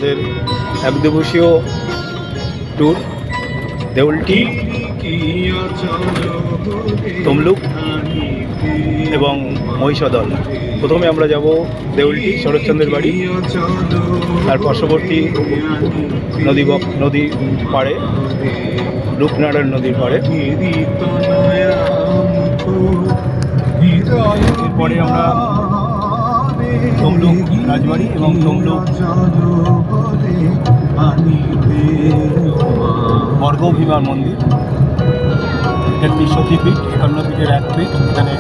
আমাদের এক দিবসীয় ট্যুর দেউলটি, তমলুক এবং মহিষাদল। প্রথমে আমরা যাব দেউলটি শরৎচন্দ্রের বাড়ি, তার পার্শ্ববর্তী নদী পাড়ে, রূপনারায়ণ নদীর পাড়ে। এরপরে আমরা তমলুক রাজবাড়ি এবং তমলুক বর্গভীমা মন্দির, একটি সতীপীঠ, 51 পীঠের এক পীঠ। এখানে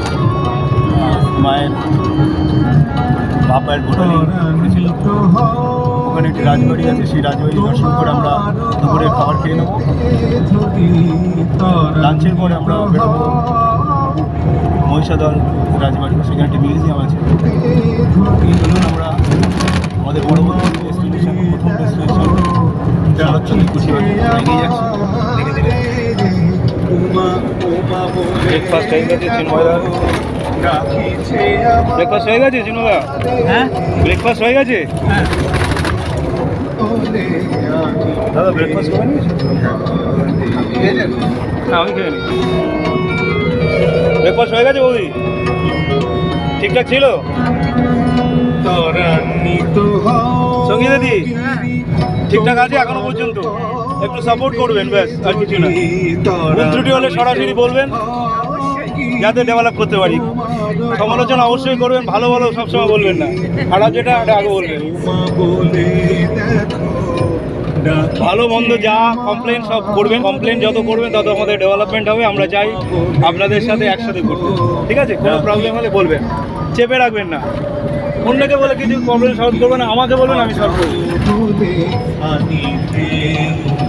মায়ের বাপায়ের গোটালি ছিল। ওখানে একটি রাজবাড়ি আছে, সেই রাজবাড়ি দর্শন করে আমরা দুপুরে খাবার খেয়ে নেব। লাঞ্চের পরে আমরা বেরোবো মহিষাদল রাজবাড়ি, সেখানে একটি মিউজিয়াম আছে। চলুন আমরা আমাদের পরবর্তী ডেস্টিনেশন, প্রথম ডেস্টিনেশন শরৎচন্দ্র কুঠিবাড়ি এগিয়ে যাচ্ছি ধীরে ধীরে। ব্রেকফাস্ট হয়ে গেছে চিন্ময়দা? ব্রেকফাস্ট হয়ে গেছে চিন্ময়দা? হ্যাঁ, ব্রেকফাস্ট হয়ে গেছে। হ্যাঁ দাদা, ব্রেকফাস্ট করে নিয়েছি? হ্যাঁ, আমি খেয়ে নিই। ব্রেকফাস্ট হয়ে গেছে বৌদি? ঠিকঠাক ছিল? সঙ্গী দিদি ঠিকঠাক আছে এখনো পর্যন্ত? একটু সাপোর্ট করবেন, ব্যাস, আর কিছু না। ভুল ত্রুটি হলে সরাসরি বলবেন যাতে ডেভেলপ করতে পারি। সমালোচনা অবশ্যই করবেন, ভালো ভালো সবসময় বলবেন না, খারাপ যেটা আগে বলবেন। ভালো মন্দ যা কমপ্লেন সব করবেন, কমপ্লেন যত করবেন তত আমাদের ডেভেলপমেন্ট হবে। আমরা চাই আপনাদের সাথে একসাথে করতে, ঠিক আছে? কোনো প্রবলেম হলে বলবেন, চেপে রাখবেন না। অন্যকে বলে কিছু প্রবলেম সলভ করবেন না, আমাকে বলবেন, আমি সলভ করবো।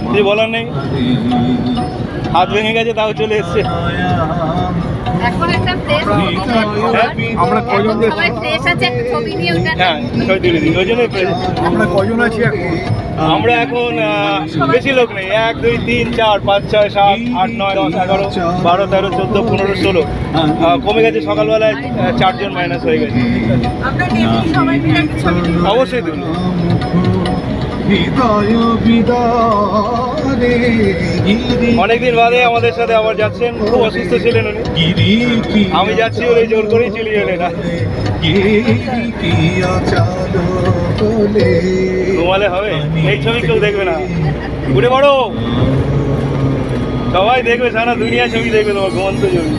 কিছু বলার নেই, হাত ভেঙে গেছে তাও চলে এসছে। আমরা কজন আমরা কজন আছি এখন? আমরা এখন বেশি লোক নেই, 1 2 3 4 5 6 7 8 9 10 11 12 13 14 15 16 কমে গেছে। সকালবেলায় 4 জন মাইনাস হয়ে গেছে। অবশ্যই দিন। অনেকদিন বাদে আমাদের সাথে আবার যাচ্ছেন। খুব অসুস্থ ছিলেন উনি, আমি যাচ্ছি ওই জোর করেই চলে গেলেন। ঘুমালে হবে? এই ছবি কেউ দেখবে না, উঠে পড়ো, সবাই দেখবে, সারা দুনিয়া ছবি দেখবে তোমার ঘুমন্ত ছবি।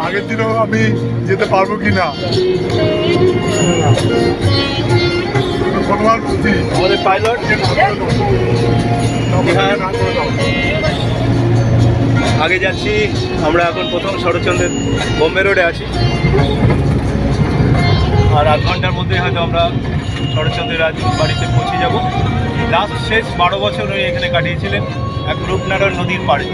আগের দিনও আমি যেতে পারবো কিনা আমাদের পাইলট আগে যাচ্ছি। আমরা এখন প্রথম শরৎচন্দ্রের বোম্বে রোডে আছি, আর আধ ঘন্টার মধ্যে হয়তো আমরা শরৎচন্দ্রের বাড়িতে পৌঁছে যাব। লাস্ট শেষ 12 বছর উনি এখানে কাটিয়েছিলেন, এক রূপনারায়ণ নদীর পাড়ে।